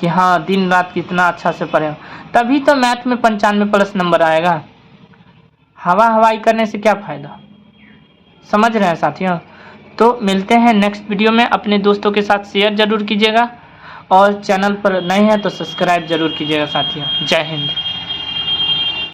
कि हाँ दिन रात कितना अच्छा से पढ़े, तभी तो मैथ में 95+ नंबर आएगा। हवाई करने से क्या फ़ायदा, समझ रहे हैं साथियों। तो मिलते हैं नेक्स्ट वीडियो में, अपने दोस्तों के साथ शेयर जरूर कीजिएगा, और चैनल पर नए हैं तो सब्सक्राइब जरूर कीजिएगा साथियों। जय हिंद।